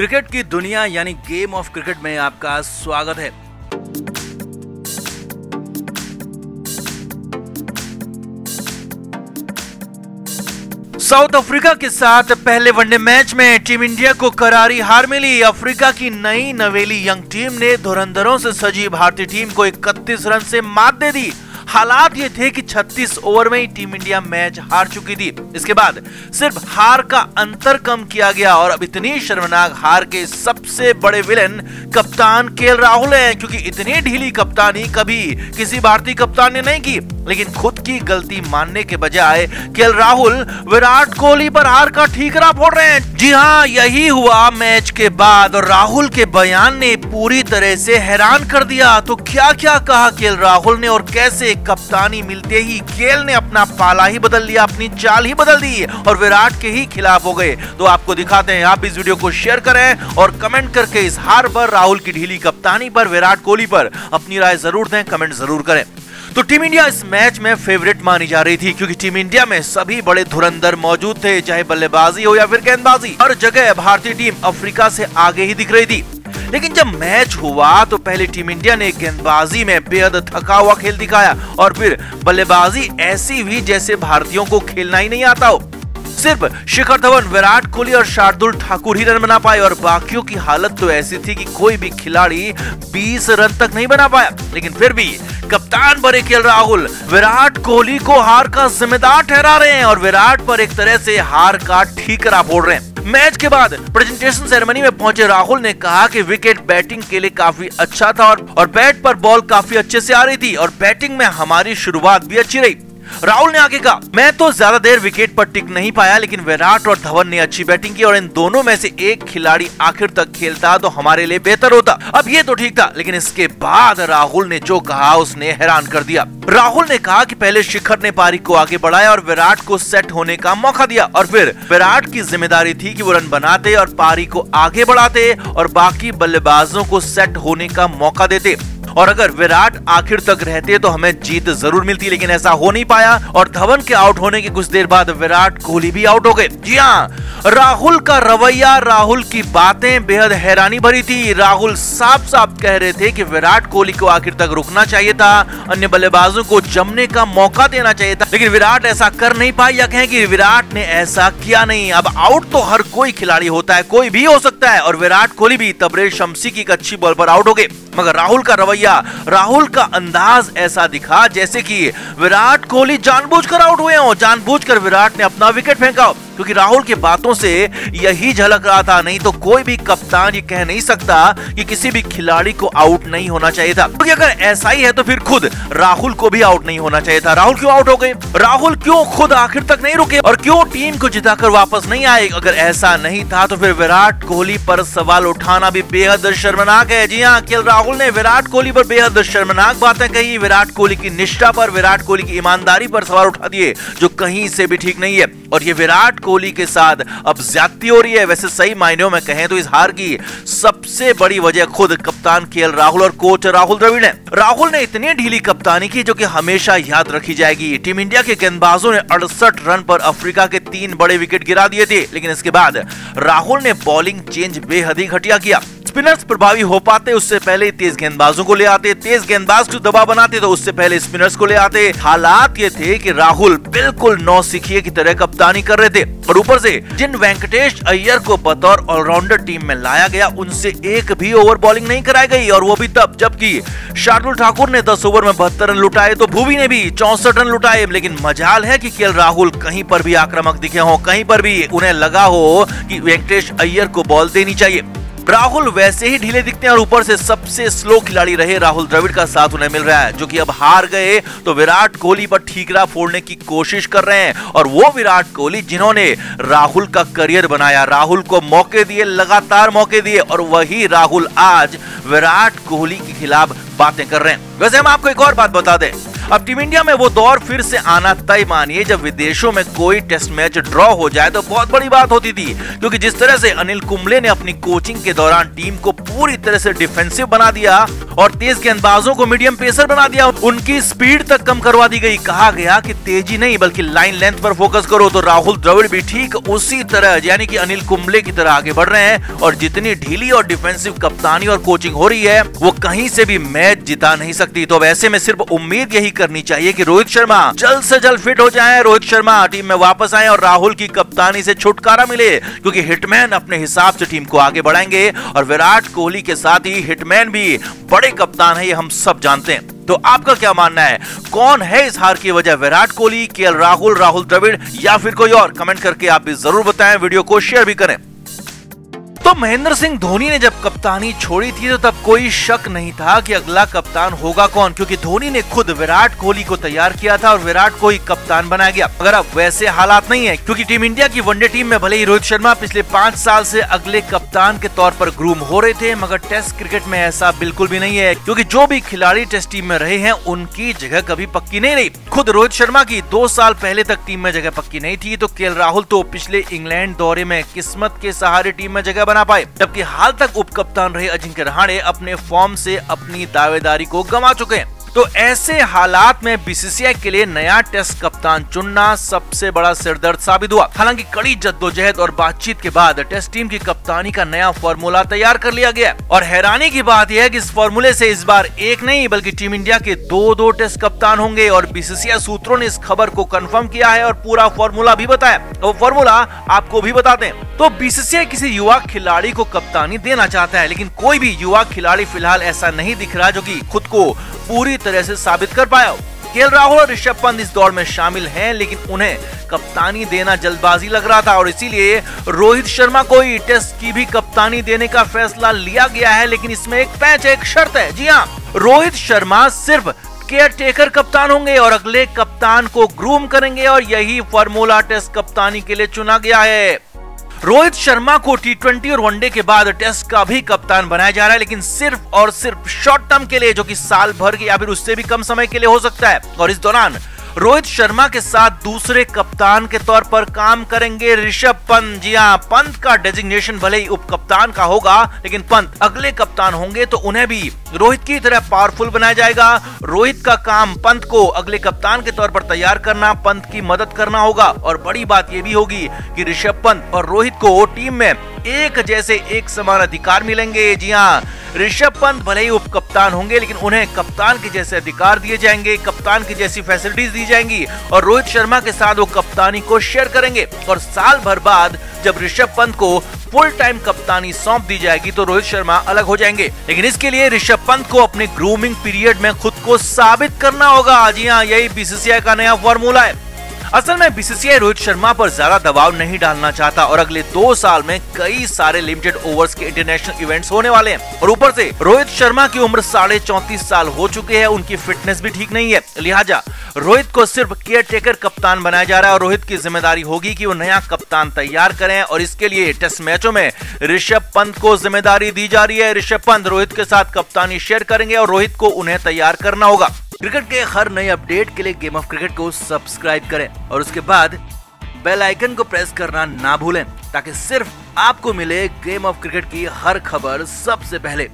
Cricket की दुनिया यानी गेम ऑफ क्रिकेट में आपका स्वागत है। साउथ अफ्रीका के साथ पहले वनडे मैच में टीम इंडिया को करारी हार मिली। अफ्रीका की नई नवेली यंग टीम ने धुरंधरों से सजी भारतीय टीम को 31 रन से मात दे दी। हालात ये थे कि 36 ओवर में ही टीम इंडिया मैच हार चुकी थी। इसके बाद सिर्फ हार का अंतर कम किया गया और अब इतनी शर्मनाक हार के सबसे बड़े विलेन कप्तान केएल राहुल हैं, क्योंकि इतनी ढीली कप्तानी कभी किसी भारतीय कप्तान ने नहीं की। लेकिन खुद की गलती मानने के बजाय केएल राहुल विराट कोहली पर हार का ठीकरा फोड़ रहे हैं। जी हाँ, यही हुआ मैच के बाद और राहुल के बयान ने पूरी तरह से हैरान कर दिया। तो क्या क्या कहा केएल राहुल ने और कैसे कप्तानी मिलते ही केएल ने अपना पाला ही बदल लिया, अपनी चाल ही बदल दी और विराट के ही खिलाफ हो गए। तो आपको दिखाते हैं। आप इस वीडियो को शेयर करें और कमेंट करके इस हार पर, राहुल की ढीली कप्तानी पर, विराट कोहली पर अपनी राय जरूर दें, कमेंट जरूर करें। तो टीम इंडिया इस मैच में फेवरेट मानी जा रही थी, क्योंकि टीम इंडिया में सभी बड़े धुरंधर मौजूद थे, चाहे बल्लेबाजी हो या फिर गेंदबाजी। हर जगह भारतीय टीम अफ्रीका से आगे ही दिख रही थी। लेकिन जब मैच हुआ तो पहले टीम इंडिया ने गेंदबाजी में बेहद थका हुआ खेल दिखाया और फिर बल्लेबाजी ऐसी हुई जैसे भारतीयों को खेलना ही नहीं आता हो। सिर्फ शिखर धवन, विराट कोहली और शार्दुल ठाकुर ही रन बना पाए और बाकियों की हालत तो ऐसी थी कि कोई भी खिलाड़ी 20 रन तक नहीं बना पाया। लेकिन फिर भी कप्तान बने केएल राहुल विराट कोहली को हार का जिम्मेदार ठहरा रहे हैं और विराट पर एक तरह से हार का ठीकरा फोड़ रहे हैं। मैच के बाद प्रेजेंटेशन सेरेमनी में पहुंचे राहुल ने कहा कि विकेट बैटिंग के लिए काफी अच्छा था और बैट पर बॉल काफी अच्छे से आ रही थी और बैटिंग में हमारी शुरुआत भी अच्छी रही। राहुल ने आगे कहा, मैं तो ज्यादा देर विकेट पर टिक नहीं पाया, लेकिन विराट और धवन ने अच्छी बैटिंग की और इन दोनों में से एक खिलाड़ी आखिर तक खेलता तो हमारे लिए बेहतर होता। अब ये तो ठीक था, लेकिन इसके बाद राहुल ने जो कहा उसने हैरान कर दिया। राहुल ने कहा कि पहले शिखर ने पारी को आगे बढ़ाया और विराट को सेट होने का मौका दिया और फिर विराट की जिम्मेदारी थी कि वो रन बनाते और पारी को आगे बढ़ाते और बाकी बल्लेबाजों को सेट होने का मौका देते। और अगर विराट आखिर तक रहते तो हमें जीत जरूर मिलती, लेकिन ऐसा हो नहीं पाया और धवन के आउट होने के कुछ देर बाद विराट कोहली भी आउट हो गए। जी हाँ, राहुल का रवैया, राहुल की बातें बेहद हैरानी भरी थी। राहुल साफ साफ कह रहे थे कि विराट कोहली को आखिर तक रुकना चाहिए था, अन्य बल्लेबाजों को जमने का मौका देना चाहिए था, लेकिन विराट ऐसा कर नहीं पाए या कहें कि विराट ने ऐसा किया नहीं। अब आउट तो हर कोई खिलाड़ी होता है, कोई भी हो सकता है और विराट कोहली भी तबरेज शमसी की एक अच्छी बॉल पर आउट हो गए। मगर राहुल का रवैया, राहुल का अंदाज ऐसा दिखा जैसे कि विराट कोहली जानबूझकर आउट हुए हो, जानबूझकर विराट ने अपना विकेट फेंका, क्योंकि राहुल की बातों से यही झलक रहा था। नहीं तो कोई भी कप्तान ये कह नहीं सकता कि किसी भी खिलाड़ी को आउट नहीं होना चाहिए था, क्योंकि अगर ऐसा ही है तो फिर खुद राहुल को भी आउट नहीं होना चाहिए था। राहुल क्यों आउट हो गए? राहुल क्यों खुद आखिर तक नहीं रुके और क्यों टीम को जिताकर वापस नहीं आए? अगर ऐसा नहीं था तो फिर विराट कोहली पर सवाल उठाना भी बेहद शर्मनाक है। जी हाँ, केएल राहुल ने विराट कोहली पर बेहद शर्मनाक बातें कही, विराट कोहली की निष्ठा पर, विराट कोहली की ईमानदारी पर सवाल उठा दिए, जो कहीं से भी ठीक नहीं है। और ये विराट कोहली के साथ अब ज्यादती हो रही है। वैसे सही मायनों में कहें तो इस हार की सबसे बड़ी वजह खुद कप्तान केएल राहुल और कोच राहुल द्रविड़ है। राहुल ने इतनी ढीली कप्तानी की जो कि हमेशा याद रखी जाएगी। टीम इंडिया के गेंदबाजों ने 68 रन पर अफ्रीका के 3 बड़े विकेट गिरा दिए थे, लेकिन इसके बाद राहुल ने बॉलिंग चेंज बेहद ही घटिया किया। स्पिनर्स प्रभावी हो पाते उससे पहले ही तेज गेंदबाजों को ले आते, तेज गेंदबाज को दबाव बनाते तो उससे पहले स्पिनर्स को ले आते। हालात ये थे कि राहुल बिल्कुल नौसिखिए की तरह कप्तानी कर रहे थे और ऊपर से जिन वेंकटेश अय्यर को बतौर ऑलराउंडर टीम में लाया गया उनसे एक भी ओवर बॉलिंग नहीं कराई गई, और वो भी तब जबकि शार्दुल ठाकुर ने 10 ओवर में 72 रन लुटाए तो भुवी ने भी 64 रन लुटाए। लेकिन मजाल है कि केएल राहुल कहीं पर भी आक्रामक दिखे हो, कहीं पर भी उन्हें लगा हो कि वेंकटेश अय्यर को बॉल देनी चाहिए। राहुल वैसे ही ढीले दिखते हैं और ऊपर से सबसे स्लो खिलाड़ी रहे राहुल द्रविड़ का साथ उन्हें मिल रहा है, जो कि अब हार गए तो विराट कोहली पर ठीकरा फोड़ने की कोशिश कर रहे हैं। और वो विराट कोहली जिन्होंने राहुल का करियर बनाया, राहुल को मौके दिए, लगातार मौके दिए, और वही राहुल आज विराट कोहली के खिलाफ बातें कर रहे हैं। वैसे हम आपको एक और बात बता दें, अब टीम इंडिया में वो दौर फिर से आना तय मानिए जब विदेशों में कोई टेस्ट मैच ड्रॉ हो जाए तो बहुत बड़ी बात होती थी, क्योंकि जिस तरह से अनिल कुंबले ने अपनी कोचिंग के दौरान टीम को पूरी तरह से डिफेंसिव बना दिया और तेज गेंदबाजों को मीडियम पेसर बना दिया। उनकी स्पीड तक कम करवा दी गई। कहा गया कि तेजी नहीं बल्कि लाइन लेंथ पर फोकस करो। तो राहुल द्रविड़ भी ठीक उसी तरह यानी कि अनिल कुंबले की तरह आगे बढ़ रहे हैं और जितनी ढीली और डिफेंसिव कप्तानी और कोचिंग हो रही है वो कहीं से भी मैच जिता नहीं सकती। तो अब ऐसे में सिर्फ उम्मीद यही करनी चाहिए कि रोहित शर्मा जल्द से जल्द फिट हो जाएं, रोहित शर्मा टीम में वापस आए और राहुल की कप्तानी से छुटकारा मिले, क्योंकि हिटमैन अपने हिसाब से टीम को आगे बढ़ाएंगे और विराट कोहली के साथ ही हिटमैन भी बड़े कप्तान है, ये हम सब जानते हैं। तो आपका क्या मानना है, कौन है इस हार की वजह, विराट कोहली, केएल राहुल, राहुल द्रविड़ या फिर कोई और? कमेंट करके आप भी जरूर बताएं, वीडियो को शेयर भी करें। तो महेंद्र सिंह धोनी ने जब कप्तानी छोड़ी थी तो तब कोई शक नहीं था कि अगला कप्तान होगा कौन, क्योंकि धोनी ने खुद विराट कोहली को तैयार किया था और विराट को ही कप्तान बनाया गया। मगर अब वैसे हालात नहीं है, क्योंकि टीम इंडिया की वनडे टीम में भले ही रोहित शर्मा पिछले 5 साल से अगले कप्तान के तौर पर ग्रूम हो रहे थे, मगर टेस्ट क्रिकेट में ऐसा बिल्कुल भी नहीं है, क्योंकि जो भी खिलाड़ी टेस्ट टीम में रहे हैं उनकी जगह कभी पक्की नहीं रही। खुद रोहित शर्मा की 2 साल पहले तक टीम में जगह पक्की नहीं थी, तो केएल राहुल तो पिछले इंग्लैंड दौरे में किस्मत के सहारे टीम में जगह बना पाए, जबकि हाल तक उप कप्तान रहे अजिंक्य रहाणे अपने फॉर्म से अपनी दावेदारी को गंवा चुके हैं। तो ऐसे हालात में बीसीसीआई के लिए नया टेस्ट कप्तान चुनना सबसे बड़ा सिरदर्द साबित हुआ। हालांकि कड़ी जद्दोजहद और बातचीत के बाद टेस्ट टीम की कप्तानी का नया फॉर्मूला तैयार कर लिया गया और हैरानी की बात यह है कि इस फॉर्मूले से इस बार एक नहीं बल्कि टीम इंडिया के 2-2 टेस्ट कप्तान होंगे और बीसीसीआई सूत्रों ने इस खबर को कंफर्म किया है और पूरा फॉर्मूला भी बताया। वो फॉर्मूला आपको भी बताते हैं। तो बीसीसीआई किसी युवा खिलाड़ी को कप्तानी देना चाहता है, लेकिन कोई भी युवा खिलाड़ी फिलहाल ऐसा नहीं दिख रहा जो कि खुद को पूरी तरह से साबित कर पाया हो। केएल राहुल और ऋषभ पंत इस दौड़ में शामिल हैं, लेकिन उन्हें कप्तानी देना जल्दबाजी लग रहा था और इसीलिए रोहित शर्मा को ही टेस्ट की भी कप्तानी देने का फैसला लिया गया है। लेकिन इसमें एक पैच है, एक शर्त है। जी हाँ, रोहित शर्मा सिर्फ केयर टेकर कप्तान होंगे और अगले कप्तान को ग्रूम करेंगे और यही फॉर्मूला टेस्ट कप्तानी के लिए चुना गया है। रोहित शर्मा को टी20 और वनडे के बाद टेस्ट का भी कप्तान बनाया जा रहा है, लेकिन सिर्फ और सिर्फ शॉर्ट टर्म के लिए, जो कि साल भर के या फिर उससे भी कम समय के लिए हो सकता है। और इस दौरान रोहित शर्मा के साथ दूसरे कप्तान के तौर पर काम करेंगे ऋषभ पंत। जी हां, पंत का डेजिग्नेशन भले ही उप कप्तान का होगा, लेकिन पंत अगले कप्तान होंगे तो उन्हें भी रोहित की तरह पावरफुल बनाया जाएगा। रोहित का काम पंत को अगले कप्तान के तौर पर तैयार करना, पंत की मदद करना होगा। और बड़ी बात यह भी होगी कि ऋषभ पंत और रोहित को टीम में एक जैसे एक समान अधिकार मिलेंगे। जी हाँ, ऋषभ पंत भले ही उप कप्तान होंगे, लेकिन उन्हें कप्तान के जैसे अधिकार दिए जाएंगे, कप्तान की जैसी फैसिलिटीज दी जाएंगी और रोहित शर्मा के साथ वो कप्तानी को शेयर करेंगे। और साल भर बाद जब ऋषभ पंत को फुल टाइम कप्तानी सौंप दी जाएगी तो रोहित शर्मा अलग हो जाएंगे। लेकिन इसके लिए ऋषभ पंत को अपने ग्रूमिंग पीरियड में खुद को साबित करना होगा। जी हाँ, यही बीसीसीआई का नया फॉर्मूला है। असल में बीसीसीआई रोहित शर्मा पर ज्यादा दबाव नहीं डालना चाहता और अगले 2 साल में कई सारे लिमिटेड ओवर्स के इंटरनेशनल इवेंट्स होने वाले हैं और ऊपर से रोहित शर्मा की उम्र 34.5 साल हो चुके हैं, उनकी फिटनेस भी ठीक नहीं है। लिहाजा रोहित को सिर्फ केयर टेकर कप्तान बनाया जा रहा है और रोहित की जिम्मेदारी होगी कि वो नया कप्तान तैयार करें और इसके लिए टेस्ट मैचों में ऋषभ पंत को जिम्मेदारी दी जा रही है। ऋषभ पंत रोहित के साथ कप्तानी शेयर करेंगे और रोहित को उन्हें तैयार करना होगा। क्रिकेट के हर नए अपडेट के लिए गेम ऑफ क्रिकेट को सब्सक्राइब करें और उसके बाद बेल आइकन को प्रेस करना ना भूलें, ताकि सिर्फ आपको मिले गेम ऑफ क्रिकेट की हर खबर सबसे पहले।